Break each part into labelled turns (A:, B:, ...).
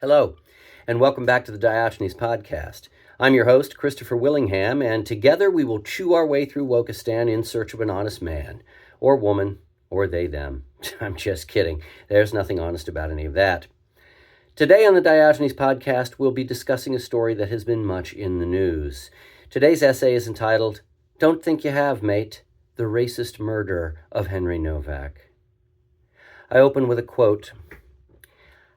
A: Hello, and welcome back to the Diogenes podcast. I'm your host, Christopher Willingham, and together we will chew our way through Wokistan in search of an honest man, or woman, or they, them. I'm just kidding. There's nothing honest about any of that. Today on the Diogenes podcast, we'll be discussing a story that has been much in the news. Today's essay is entitled, Don't Think You Have, Mate, The Racist Murder of Henry Nowak. I open with a quote.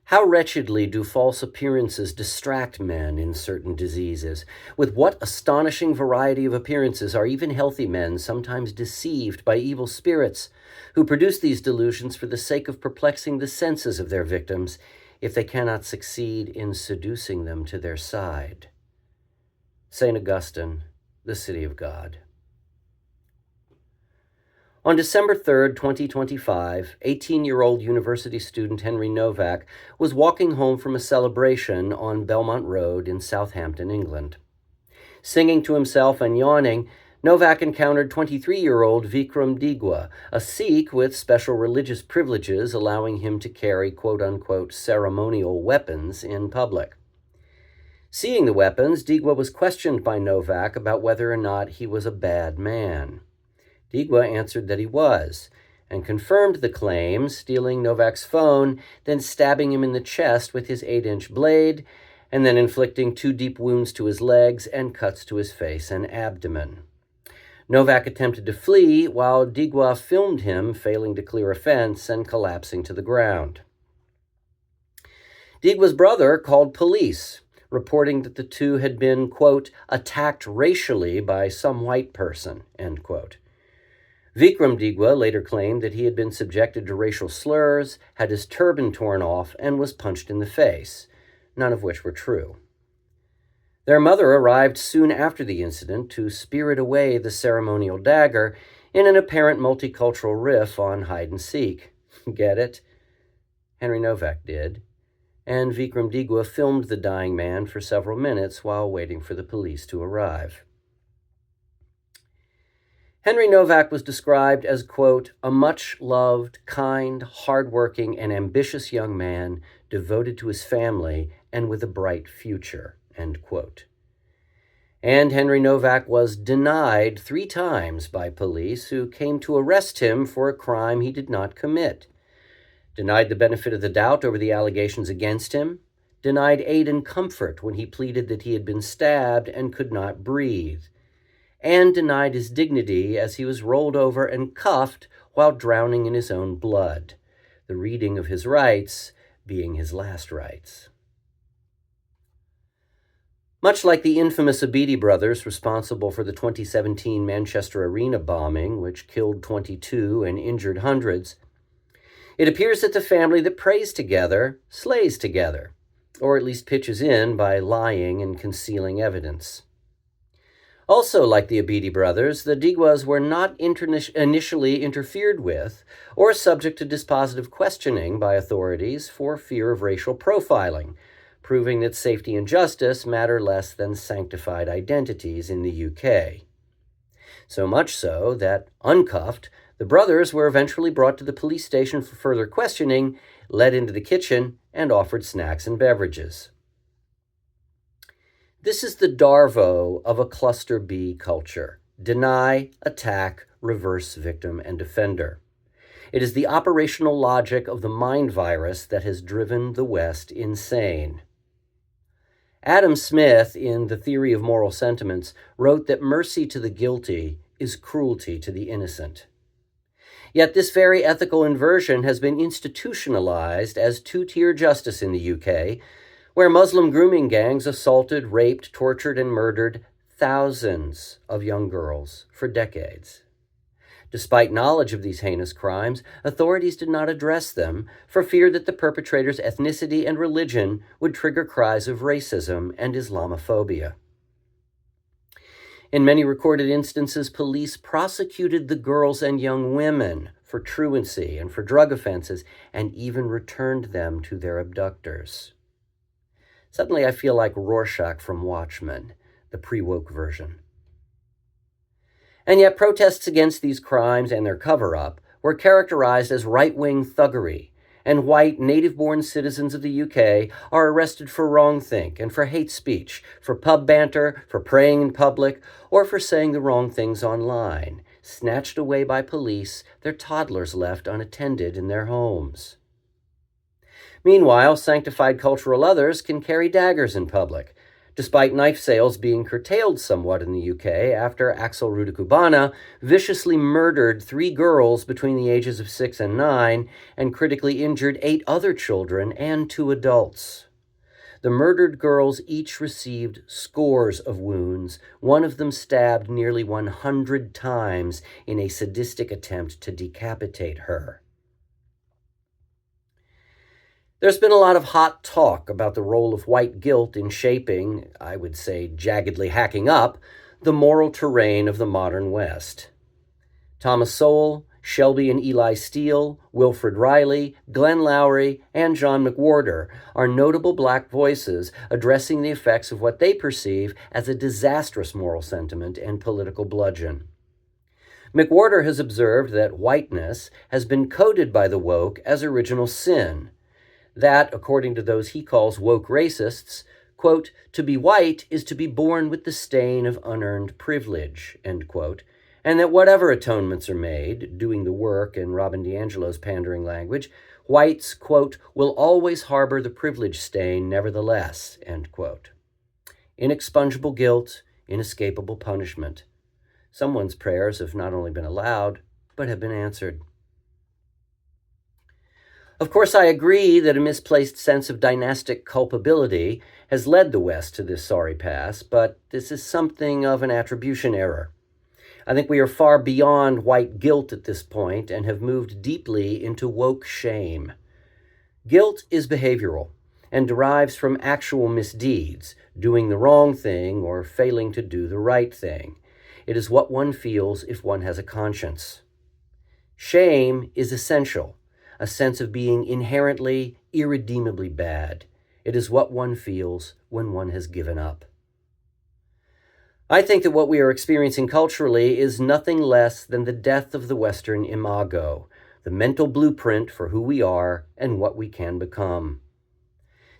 A: How wretchedly do false appearances distract men in certain diseases? With what astonishing variety of appearances are even healthy men sometimes deceived by evil spirits, who produce these delusions for the sake of perplexing the senses of their victims, if they cannot succeed in seducing them to their side. St. Augustine, The City of God. On December 3, 2025, 18-year-old university student Henry Nowak was walking home from a celebration on Belmont Road in Southampton, England. Singing to himself and yawning, Nowak encountered 23-year-old Vikram Digwa, a Sikh with special religious privileges allowing him to carry quote-unquote ceremonial weapons in public. Seeing the weapons, Digwa was questioned by Nowak about whether or not he was a bad man. Digwa answered that he was, and confirmed the claim, stealing Nowak's phone, then stabbing him in the chest with his 8-inch blade, and then inflicting 2 deep wounds to his legs and cuts to his face and abdomen. Nowak attempted to flee, while Digwa filmed him failing to clear a fence and collapsing to the ground. Digwa's brother called police, reporting that the two had been, quote, attacked racially by some white person, end quote. Vikram Digwa later claimed that he had been subjected to racial slurs, had his turban torn off, and was punched in the face, none of which were true. Their mother arrived soon after the incident to spirit away the ceremonial dagger in an apparent multicultural riff on hide and seek. Get it? Henry Nowak did, and Vikram Digwa filmed the dying man for several minutes while waiting for the police to arrive. Henry Nowak was described as, quote, a much-loved, kind, hard-working, and ambitious young man devoted to his family and with a bright future, end quote. And Henry Nowak was denied 3 times by police who came to arrest him for a crime he did not commit. Denied the benefit of the doubt over the allegations against him, denied aid and comfort when he pleaded that he had been stabbed and could not breathe, and denied his dignity as he was rolled over and cuffed while drowning in his own blood, the reading of his rights being his last rites. Much like the infamous Abedi brothers responsible for the 2017 Manchester Arena bombing, which killed 22 and injured hundreds, it appears that the family that prays together slays together, or at least pitches in by lying and concealing evidence. Also, like the Abedi brothers, the Digwas were not initially interfered with or subject to dispositive questioning by authorities for fear of racial profiling, proving that safety and justice matter less than sanctified identities in the UK. So much so that, uncuffed, the brothers were eventually brought to the police station for further questioning, led into the kitchen, and offered snacks and beverages. This is the Darvo of a cluster B culture. Deny, attack, reverse victim and defender. It is the operational logic of the mind virus that has driven the West insane. Adam Smith, in The Theory of Moral Sentiments, wrote that mercy to the guilty is cruelty to the innocent. Yet this very ethical inversion has been institutionalized as 2-tier justice in the UK, where Muslim grooming gangs assaulted, raped, tortured, and murdered thousands of young girls for decades. Despite knowledge of these heinous crimes, authorities did not address them for fear that the perpetrator's ethnicity and religion would trigger cries of racism and Islamophobia. In many recorded instances, police prosecuted the girls and young women for truancy and for drug offenses, and even returned them to their abductors. Suddenly I feel like Rorschach from Watchmen, the pre-woke version. And yet protests against these crimes and their cover-up were characterized as right-wing thuggery, and white native-born citizens of the UK are arrested for wrongthink and for hate speech, for pub banter, for praying in public, or for saying the wrong things online, snatched away by police, their toddlers left unattended in their homes. Meanwhile, sanctified cultural others can carry daggers in public, despite knife sales being curtailed somewhat in the UK after Axel Rudakubana viciously murdered 3 girls between the ages of 6 and 9 and critically injured 8 other children and 2 adults. The murdered girls each received scores of wounds, one of them stabbed nearly 100 times in a sadistic attempt to decapitate her. There's been a lot of hot talk about the role of white guilt in shaping, I would say jaggedly hacking up, the moral terrain of the modern West. Thomas Sowell, Shelby and Eli Steele, Wilfred Riley, Glenn Lowry, and John McWhorter are notable black voices addressing the effects of what they perceive as a disastrous moral sentiment and political bludgeon. McWhorter has observed that whiteness has been coded by the woke as original sin, that, according to those he calls woke racists, quote, to be white is to be born with the stain of unearned privilege, end quote, and that whatever atonements are made, doing the work in Robin DiAngelo's pandering language, whites, quote, will always harbor the privilege stain nevertheless, end quote. Inexpungible guilt, inescapable punishment. Someone's prayers have not only been allowed, but have been answered. Of course, I agree that a misplaced sense of dynastic culpability has led the West to this sorry pass, but this is something of an attribution error. I think we are far beyond white guilt at this point and have moved deeply into woke shame. Guilt is behavioral and derives from actual misdeeds, doing the wrong thing or failing to do the right thing. It is what one feels if one has a conscience. Shame is essential. A sense of being inherently, irredeemably bad. It is what one feels when one has given up. I think that what we are experiencing culturally is nothing less than the death of the Western Imago, the mental blueprint for who we are and what we can become.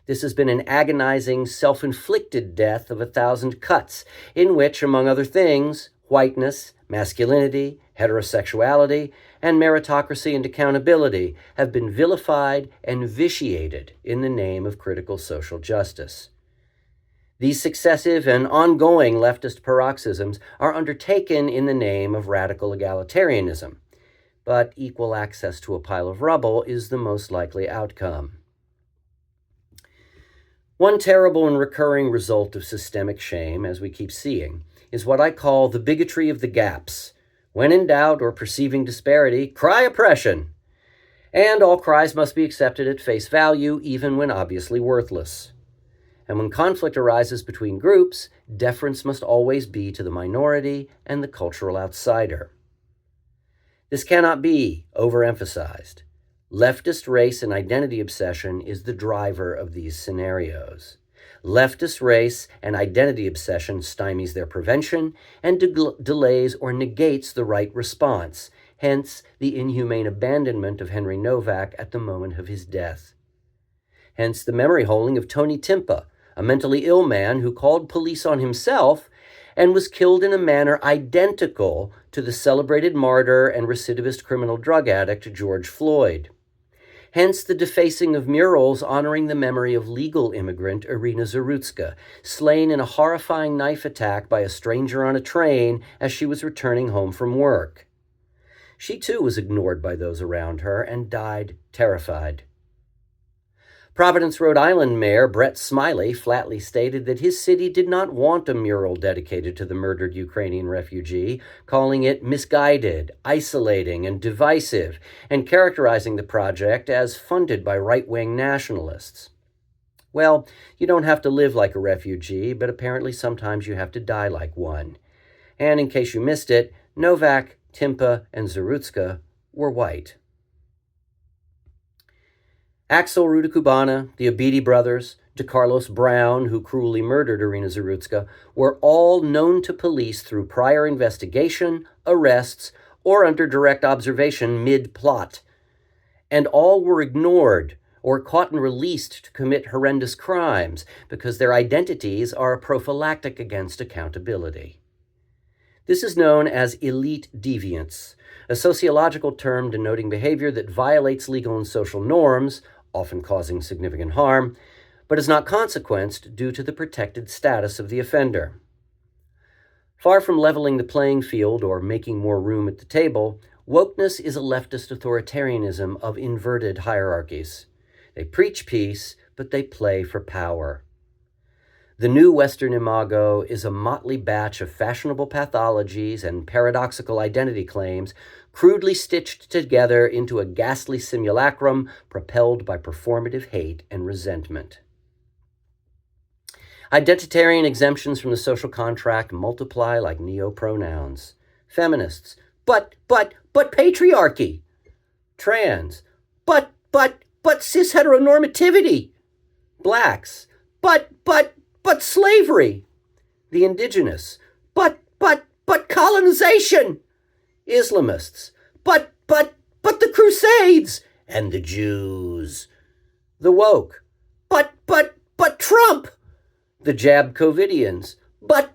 A: This has been an agonizing, self-inflicted death of 1,000 cuts, in which, among other things, whiteness, masculinity, heterosexuality, and meritocracy and accountability have been vilified and vitiated in the name of critical social justice. These successive and ongoing leftist paroxysms are undertaken in the name of radical egalitarianism, but equal access to a pile of rubble is the most likely outcome. One terrible and recurring result of systemic shame, as we keep seeing, is what I call the bigotry of the gaps. When in doubt or perceiving disparity, cry oppression. And all cries must be accepted at face value, even when obviously worthless. And when conflict arises between groups, deference must always be to the minority and the cultural outsider. This cannot be overemphasized. Leftist race and identity obsession is the driver of these scenarios. Leftist race and identity obsession stymies their prevention and delays or negates the right response, hence the inhumane abandonment of Henry Nowak at the moment of his death. Hence the memory holding of Tony Timpa, a mentally ill man who called police on himself and was killed in a manner identical to the celebrated martyr and recidivist criminal drug addict George Floyd. Hence the defacing of murals honoring the memory of legal immigrant Irina Zarutska, slain in a horrifying knife attack by a stranger on a train as she was returning home from work. She too was ignored by those around her and died terrified. Providence, Rhode Island Mayor Brett Smiley flatly stated that his city did not want a mural dedicated to the murdered Ukrainian refugee, calling it misguided, isolating, and divisive, and characterizing the project as funded by right-wing nationalists. Well, you don't have to live like a refugee, but apparently sometimes you have to die like one. And in case you missed it, Nowak, Timpa, and Zarutska were white. Axel Rudakubana, the Abidi brothers, DeCarlos Brown, who cruelly murdered Irina Zarutska, were all known to police through prior investigation, arrests, or under direct observation mid-plot. and all were ignored or caught and released to commit horrendous crimes because their identities are a prophylactic against accountability. This is known as elite deviance, a sociological term denoting behavior that violates legal and social norms, often causing significant harm, but is not consequenced due to the protected status of the offender. Far from leveling the playing field or making more room at the table, wokeness is a leftist authoritarianism of inverted hierarchies. They preach peace, but they play for power. The new Western Imago is a motley batch of fashionable pathologies and paradoxical identity claims crudely stitched together into a ghastly simulacrum propelled by performative hate and resentment. Identitarian exemptions from the social contract multiply like neo-pronouns. Feminists, but patriarchy. Trans, but cis heteronormativity. Blacks, but slavery. The indigenous, but colonization. Islamists, but the Crusades. And the Jews. The woke, but Trump. The jab COVIDians, but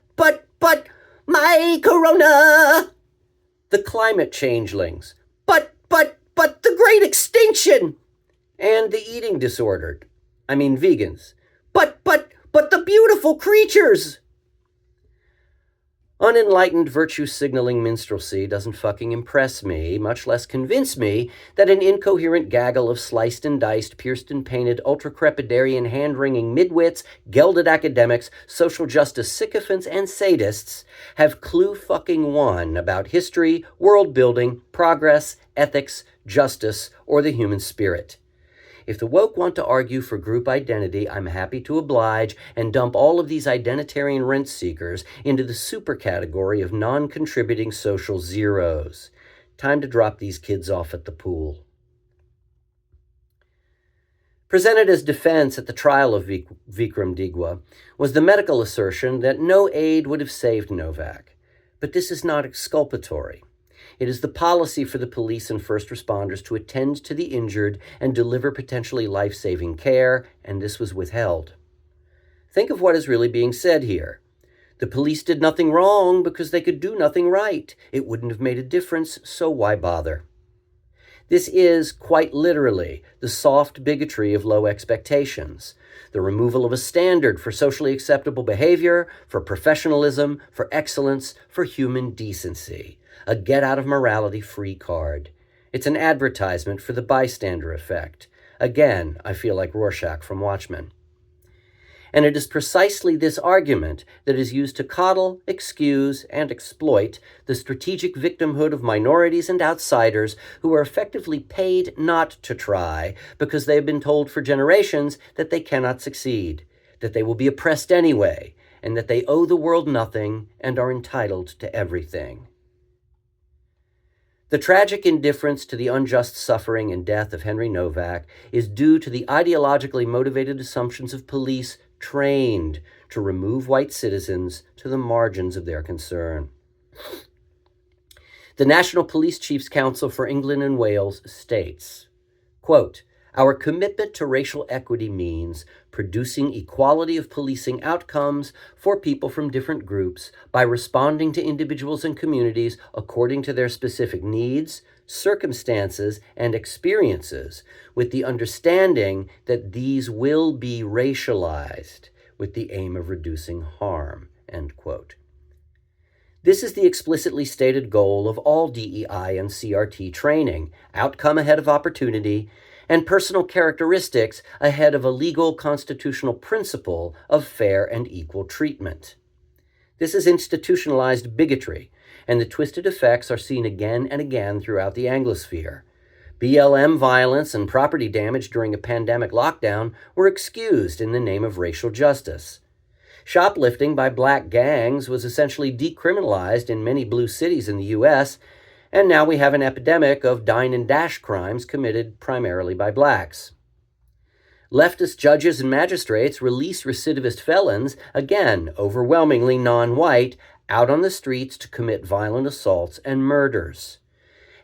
A: my corona. The climate changelings, but the great extinction. And the eating disordered, vegans, but the beautiful creatures. Unenlightened virtue-signaling minstrelsy doesn't fucking impress me, much less convince me that an incoherent gaggle of sliced and diced, pierced and painted, ultra-crepidarian, hand-wringing midwits, gelded academics, social justice sycophants, and sadists have clue fucking one about history, world-building, progress, ethics, justice, or the human spirit. If the woke want to argue for group identity, I'm happy to oblige and dump all of these identitarian rent seekers into the super category of non-contributing social zeros. Time to drop these kids off at the pool. Presented as defense at the trial of Vikram Digwa was the medical assertion that no aid would have saved Nowak. But this is not exculpatory. It is the policy for the police and first responders to attend to the injured and deliver potentially life-saving care, and this was withheld. Think of what is really being said here. The police did nothing wrong because they could do nothing right. It wouldn't have made a difference, so why bother? This is, quite literally, the soft bigotry of low expectations, the removal of a standard for socially acceptable behavior, for professionalism, for excellence, for human decency. A get-out-of-morality-free card. It's an advertisement for the bystander effect. Again, I feel like Rorschach from Watchmen. And it is precisely this argument that is used to coddle, excuse, and exploit the strategic victimhood of minorities and outsiders who are effectively paid not to try because they have been told for generations that they cannot succeed, that they will be oppressed anyway, and that they owe the world nothing and are entitled to everything. The tragic indifference to the unjust suffering and death of Henry Nowak is due to the ideologically motivated assumptions of police trained to remove white citizens to the margins of their concern. The National Police Chiefs Council for England and Wales states, quote, "Our commitment to racial equity means producing equality of policing outcomes for people from different groups by responding to individuals and communities according to their specific needs, circumstances, and experiences, with the understanding that these will be racialized with the aim of reducing harm," end quote. This is the explicitly stated goal of all DEI and CRT training, outcome ahead of opportunity, and personal characteristics ahead of a legal constitutional principle of fair and equal treatment. This is institutionalized bigotry, and the twisted effects are seen again and again throughout the Anglosphere. BLM violence and property damage during a pandemic lockdown were excused in the name of racial justice. Shoplifting by black gangs was essentially decriminalized in many blue cities in the U.S., and now we have an epidemic of dine and dash crimes committed primarily by blacks. Leftist judges and magistrates release recidivist felons, again overwhelmingly non-white, out on the streets to commit violent assaults and murders.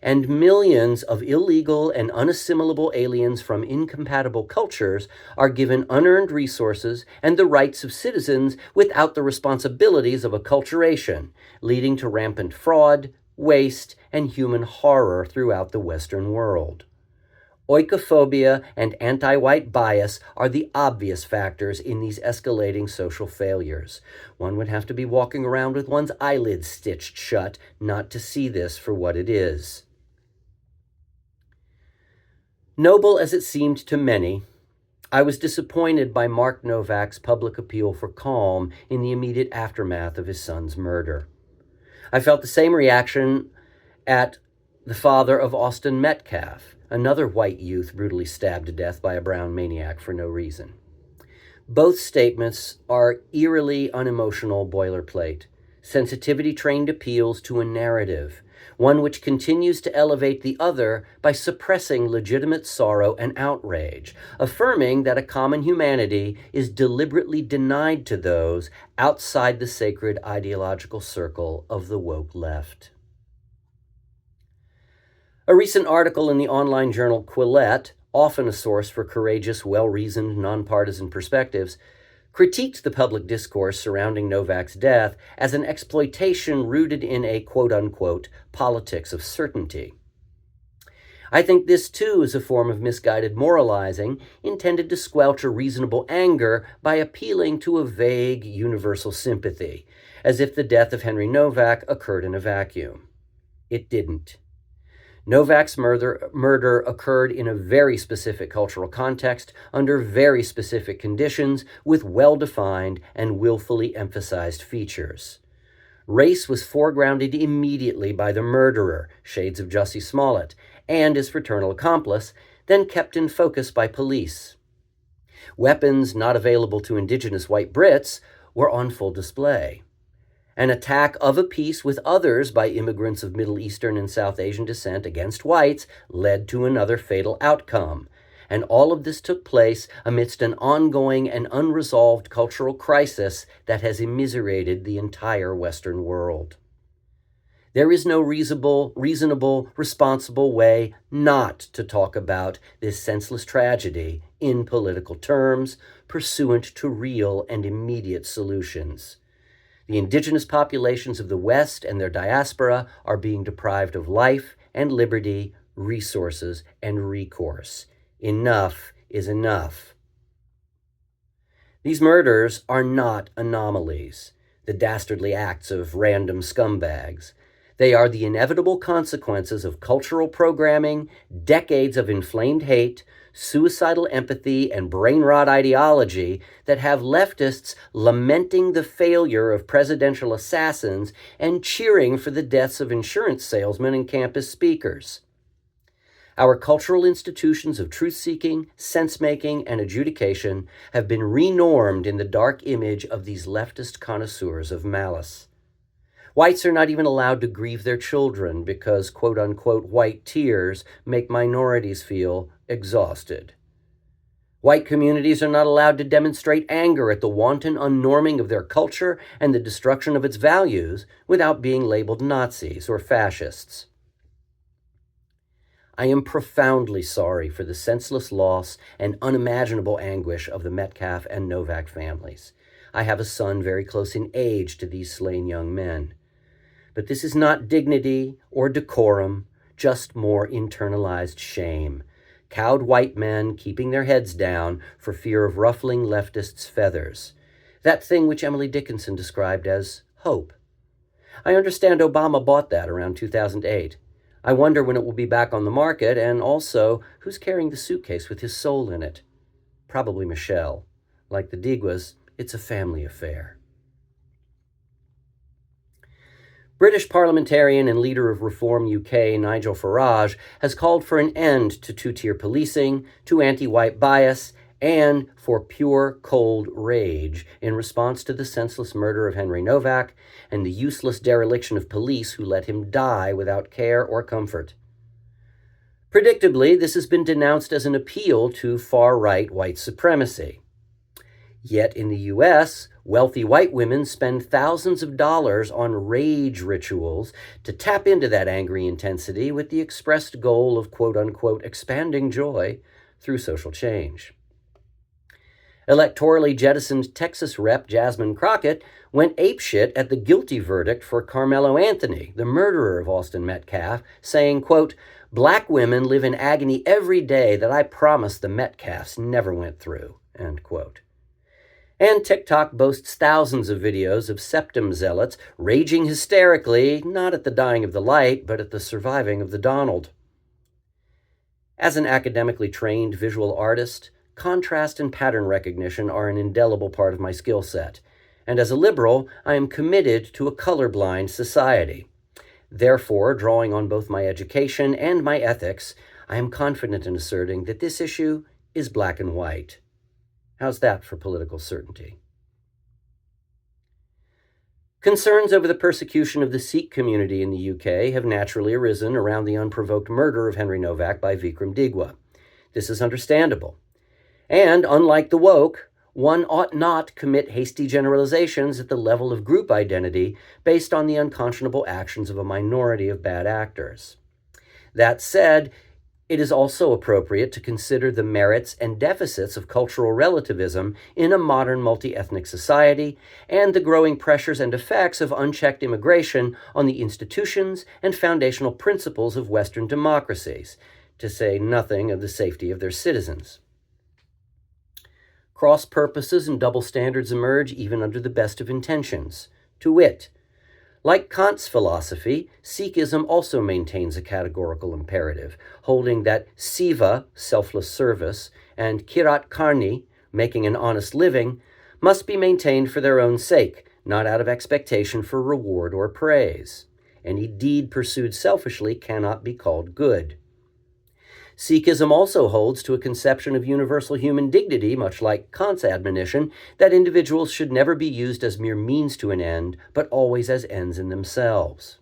A: and millions of illegal and unassimilable aliens from incompatible cultures are given unearned resources and the rights of citizens without the responsibilities of acculturation, leading to rampant fraud, waste, and human horror throughout the Western world. Oikophobia and anti-white bias are the obvious factors in these escalating social failures. One would have to be walking around with one's eyelids stitched shut not to see this for what it is. Noble as it seemed to many, I was disappointed by Mark Nowak's public appeal for calm in the immediate aftermath of his son's murder. I felt the same reaction at the father of Austin Metcalf, another white youth brutally stabbed to death by a brown maniac for no reason. Both statements are eerily unemotional boilerplate, sensitivity-trained appeals to a narrative, one which continues to elevate the other by suppressing legitimate sorrow and outrage, affirming that a common humanity is deliberately denied to those outside the sacred ideological circle of the woke left. A recent article in the online journal Quillette, often a source for courageous, well-reasoned, nonpartisan perspectives, critiqued the public discourse surrounding Nowak's death as an exploitation rooted in a quote-unquote politics of certainty. I think this too is a form of misguided moralizing intended to squelch a reasonable anger by appealing to a vague universal sympathy, as if the death of Henry Nowak occurred in a vacuum. It didn't. Nowak's murder occurred in a very specific cultural context, under very specific conditions, with well-defined and willfully emphasized features. Race was foregrounded immediately by the murderer, shades of Jussie Smollett, and his fraternal accomplice, then kept in focus by police. Weapons not available to indigenous white Brits were on full display. An attack of a piece with others by immigrants of Middle Eastern and South Asian descent against whites led to another fatal outcome. And all of this took place amidst an ongoing and unresolved cultural crisis that has immiserated the entire Western world. There is no reasonable, responsible way not to talk about this senseless tragedy in political terms, pursuant to real and immediate solutions. The indigenous populations of the West and their diaspora are being deprived of life and liberty, resources, and recourse. Enough is enough. These murders are not anomalies, the dastardly acts of random scumbags. They are the inevitable consequences of cultural programming, decades of inflamed hate, suicidal empathy, and brain rot ideology that have leftists lamenting the failure of presidential assassins and cheering for the deaths of insurance salesmen and campus speakers. Our cultural institutions of truth-seeking, sense-making, and adjudication have been renormed in the dark image of these leftist connoisseurs of malice. Whites are not even allowed to grieve their children because, quote-unquote, white tears make minorities feel exhausted. White communities are not allowed to demonstrate anger at the wanton unnorming of their culture and the destruction of its values without being labeled Nazis or fascists. I am profoundly sorry for the senseless loss and unimaginable anguish of the Metcalf and Nowak families. I have a son very close in age to these slain young men. But this is not dignity or decorum, just more internalized shame. Cowed white men keeping their heads down for fear of ruffling leftists' feathers. That thing which Emily Dickinson described as hope. I understand Obama bought that around 2008. I wonder when it will be back on the market, and also, who's carrying the suitcase with his soul in it? Probably Michelle. Like the Diguas, it's a family affair. British parliamentarian and leader of Reform UK, Nigel Farage, has called for an end to two-tier policing, to anti-white bias, and for pure, cold rage in response to the senseless murder of Henry Nowak and the useless dereliction of police who let him die without care or comfort. Predictably, this has been denounced as an appeal to far-right white supremacy. Yet in the US, wealthy white women spend thousands of dollars on rage rituals to tap into that angry intensity with the expressed goal of quote-unquote expanding joy through social change. Electorally jettisoned Texas Rep. Jasmine Crockett went apeshit at the guilty verdict for Carmelo Anthony, the murderer of Austin Metcalf, saying, quote, "Black women live in agony every day that I promise the Metcalfs never went through," end quote. And TikTok boasts thousands of videos of septum zealots raging hysterically, not at the dying of the light, but at the surviving of the Donald. As an academically trained visual artist, contrast and pattern recognition are an indelible part of my skill set. And as a liberal, I am committed to a colorblind society. Therefore, drawing on both my education and my ethics, I am confident in asserting that this issue is black and white. How's that for political certainty? Concerns over the persecution of the Sikh community in the UK have naturally arisen around the unprovoked murder of Henry Nowak by Vikram Digwa. This is understandable. And, unlike the woke, one ought not commit hasty generalizations at the level of group identity based on the unconscionable actions of a minority of bad actors. That said, it is also appropriate to consider the merits and deficits of cultural relativism in a modern multi-ethnic society and the growing pressures and effects of unchecked immigration on the institutions and foundational principles of Western democracies, to say nothing of the safety of their citizens. Cross purposes and double standards emerge even under the best of intentions. To wit, like Kant's philosophy, Sikhism also maintains a categorical imperative, holding that seva, selfless service, and kirat karni, making an honest living, must be maintained for their own sake, not out of expectation for reward or praise. Any deed pursued selfishly cannot be called good. Sikhism also holds to a conception of universal human dignity, much like Kant's admonition that individuals should never be used as mere means to an end, but always as ends in themselves.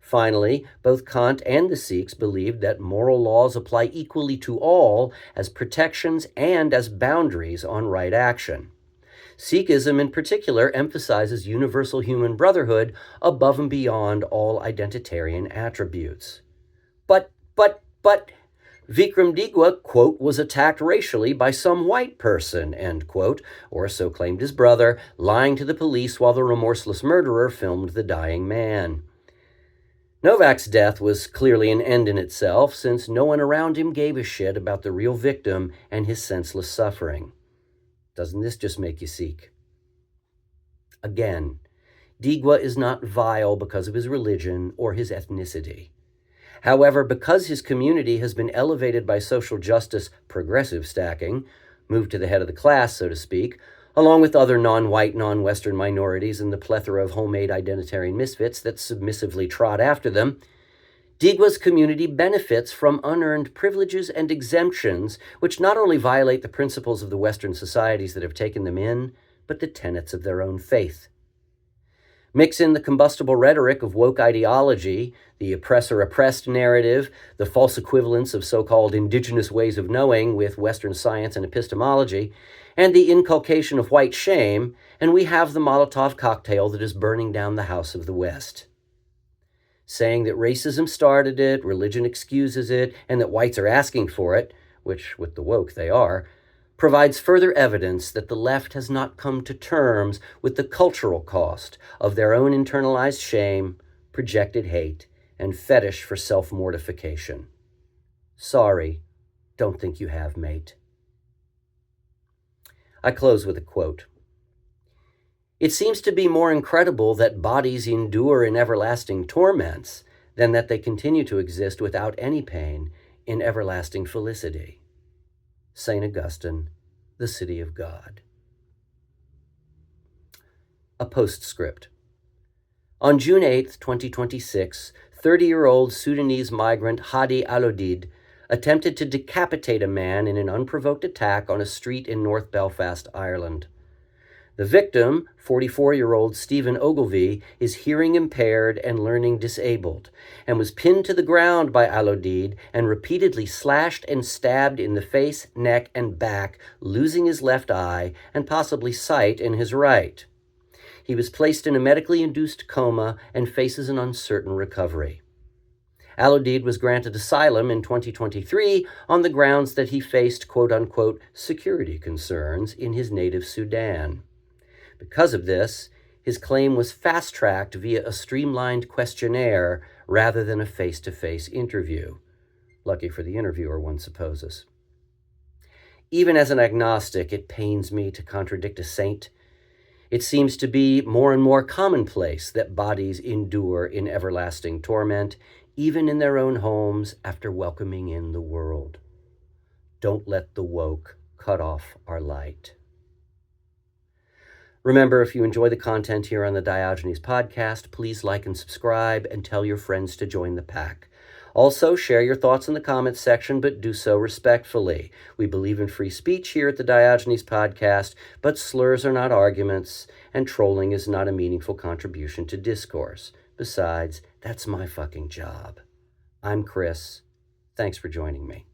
A: Finally, both Kant and the Sikhs believed that moral laws apply equally to all as protections and as boundaries on right action. Sikhism in particular emphasizes universal human brotherhood above and beyond all identitarian attributes. But, Vikram Digwa, quote, was attacked racially by some white person, end quote, or so claimed his brother, lying to the police while the remorseless murderer filmed the dying man. Nowak's death was clearly an end in itself, since no one around him gave a shit about the real victim and his senseless suffering. Doesn't this just make you seek? Again, Digwa is not vile because of his religion or his ethnicity. However, because his community has been elevated by social justice progressive stacking, moved to the head of the class, so to speak, along with other non-white, non-Western minorities and the plethora of homemade identitarian misfits that submissively trot after them, Digwa's community benefits from unearned privileges and exemptions which not only violate the principles of the Western societies that have taken them in, but the tenets of their own faith. Mix in the combustible rhetoric of woke ideology, the oppressor-oppressed narrative, the false equivalence of so-called indigenous ways of knowing with Western science and epistemology, and the inculcation of white shame, and we have the Molotov cocktail that is burning down the house of the West. Saying that racism started it, religion excuses it, and that whites are asking for it, which, with the woke, they are, provides further evidence that the left has not come to terms with the cultural cost of their own internalized shame, projected hate, and fetish for self-mortification. Sorry, don't think you have, mate. I close with a quote. It seems to be more incredible that bodies endure in everlasting torments than that they continue to exist without any pain in everlasting felicity. St. Augustine, The City of God. A postscript. On June 8, 2026, 30-year-old Sudanese migrant Hadi Alodid attempted to decapitate a man in an unprovoked attack on a street in North Belfast, Ireland. The victim, 44-year-old Stephen Ogilvy, is hearing impaired and learning disabled, and was pinned to the ground by Alodid and repeatedly slashed and stabbed in the face, neck, and back, losing his left eye and possibly sight in his right. He was placed in a medically induced coma and faces an uncertain recovery. Alodid was granted asylum in 2023 on the grounds that he faced quote-unquote security concerns in his native Sudan. Because of this, his claim was fast-tracked via a streamlined questionnaire rather than a face-to-face interview. Lucky for the interviewer, one supposes. Even as an agnostic, it pains me to contradict a saint. It seems to be more and more commonplace that bodies endure in everlasting torment, even in their own homes after welcoming in the world. Don't let the woke cut off our light. Remember, if you enjoy the content here on the Diogenes podcast, please like and subscribe and tell your friends to join the pack. Also, share your thoughts in the comments section, but do so respectfully. We believe in free speech here at the Diogenes podcast, but slurs are not arguments, and trolling is not a meaningful contribution to discourse. Besides, that's my fucking job. I'm Chris. Thanks for joining me.